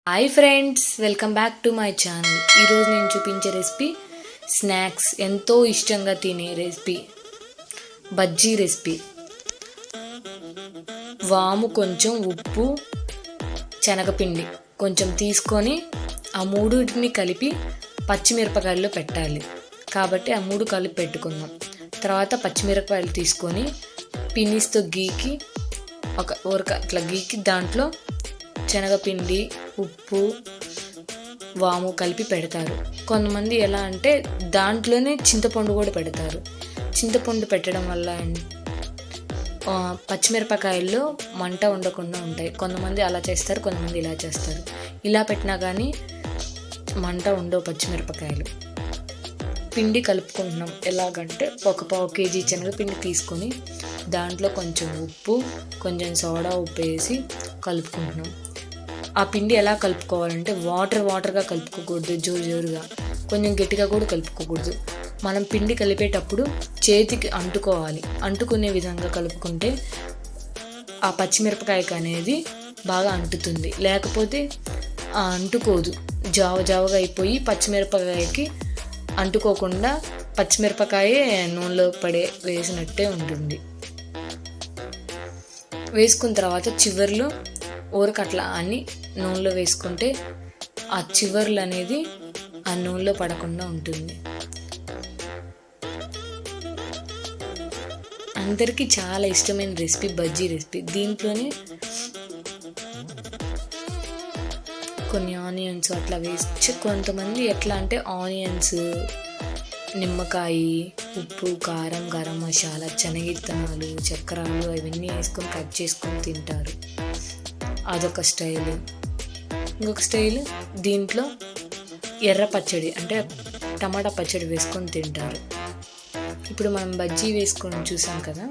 Hi friends, welcome back to my channel. ఈరోజు నేను చూపించే రెసిపీ స్నాక్స్, ఎంతో ఇష్టంగా తినే రెసిపీ బజ్జీ రెసిపీ. వాము కొంచెం, ఉప్పు, శనగపిండి కొంచెం తీసుకొని ఆ మూడుని కలిపి పచ్చిమిరపకాయల్లో పెట్టాలి. కాబట్టి ఆ మూడు కలిపి పెట్టుకుందాం. తర్వాత పచ్చిమిరపకాయలు తీసుకొని పిన్నిస్తో గీకి అట్లా గీకి దాంట్లో శనగపిండి, ఉప్పు, వాము కలిపి పెడతారు. కొంతమంది ఎలా అంటే దాంట్లోనే చింతపండు కూడా పెడతారు. చింతపండు పెట్టడం వల్ల పచ్చిమిరపకాయల్లో మంట ఉండకుండా ఉంటాయి. కొంతమంది అలా చేస్తారు, కొంతమంది ఇలా చేస్తారు. ఇలా పెట్టినా కానీ మంట ఉండవు పచ్చిమిరపకాయలు. పిండి కలుపుకుంటున్నాం. ఎలాగంటే ఒక పావు కేజీ శనగపిండి తీసుకొని దాంట్లో కొంచెం ఉప్పు, కొంచెం సోడా ఉప్పు వేసి కలుపుకుంటున్నాం. ఆ పిండి ఎలా కలుపుకోవాలంటే వాటర్గా కలుపుకోకూడదు, జోరుగా, కొంచెం గట్టిగా కూడా కలుపుకోకూడదు. మనం పిండి కలిపేటప్పుడు చేతికి అంటుకోవాలి. అంటుకునే విధంగా కలుపుకుంటే ఆ పచ్చిమిరపకాయకి అనేది బాగా అంటుతుంది. లేకపోతే అంటుకోదు, జావగా అయిపోయి పచ్చిమిరపకాయకి అంటుకోకుండా పచ్చిమిరపకాయ నూనెలో వేసినట్టే ఉంటుంది. వేసుకున్న తర్వాత చివర్లో ఊరకట్లా అని నూనెలో వేసుకుంటే ఆ చివర్లు అనేది ఆ నూనెలో పడకుండా ఉంటుంది. అందరికీ చాలా ఇష్టమైన రెసిపీ బజ్జీ రెసిపీ. దీంట్లోనే కొన్ని ఆనియన్స్ అట్లా వేసి, కొంతమంది ఎట్లా అంటే ఆనియన్స్, నిమ్మకాయ, ఉప్పు, కారం, గరం మసాలా, శనగిత్తనాలు, చక్రాలు అవన్నీ వేసుకొని కట్ చేసుకొని తింటారు. అదొక స్టైల్. ఇంకొక స్టైల్ దీంట్లో ఎర్ర పచ్చడి అంటే టమాటా పచ్చడి వేసుకొని తింటారు. ఇప్పుడు మనం బజ్జీ వేసుకొని చూసాం కదా,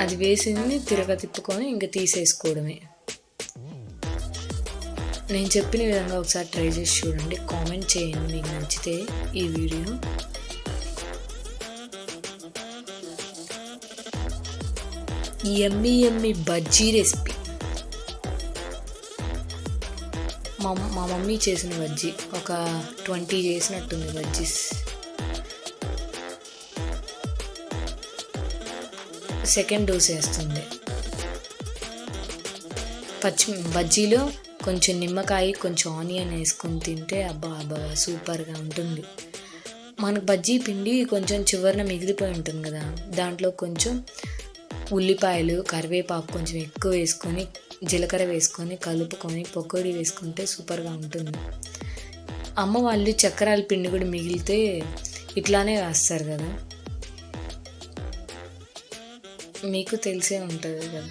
అది వేసింది తిప్పుకొని ఇంకా తీసేసుకోవడమే. నేను చెప్పిన విధంగా ఒకసారి ట్రై చేసి చూడండి. కామెంట్ చేయండి మీకు నచ్చితే ఈ వీడియో. యమ్మీ బజ్జీ రెసిపీ. మా మమ్మీ చేసిన బజ్జీ ఒక 20 చేసినట్టుంది బజ్జీస్. సెకండ్ డోస్ వేస్తుంది. బజ్జీలో కొంచెం నిమ్మకాయ, కొంచెం ఆనియన్ వేసుకొని తింటే అబ్బా సూపర్గా ఉంటుంది. మనకు బజ్జీ పిండి కొంచెం చివరిన మిగిలిపోయి ఉంటుంది కదా, దాంట్లో కొంచెం ఉల్లిపాయలు, కరివేపాకు కొంచెం ఎక్కువ వేసుకొని, జీలకర్ర వేసుకొని కలుపుకొని పకోడీ వేసుకుంటే సూపర్గా ఉంటుంది. అమ్మ వాళ్ళు చక్రాల పిండి కూడా మిగిలితే ఇట్లానే వేస్తారు కదా, మీకు తెలిసే ఉంటుంది కదా.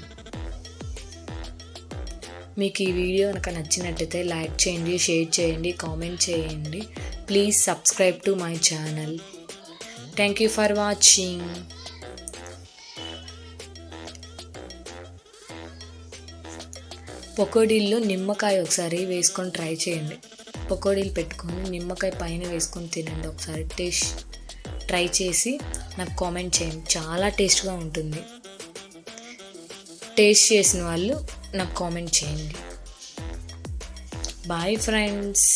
మీకు ఈ వీడియో కనుక నచ్చినట్టయితే లైక్ చేయండి, షేర్ చేయండి, కామెంట్ చేయండి. Please subscribe to my channel. Thank you for watching. పకోడీల్లో నిమ్మకాయ ఒకసారి వేసుకొని ట్రై చేయండి. పకోడీలు పెట్టుకొని నిమ్మకాయ పైన వేసుకొని తినండి. ఒకసారి ట్రై చేసి నాకు కామెంట్ చేయండి. చాలా టేస్ట్గా ఉంటుంది. టేస్ట్ చేసిన వాళ్ళు నాకు కామెంట్ చేయండి. Bye friends.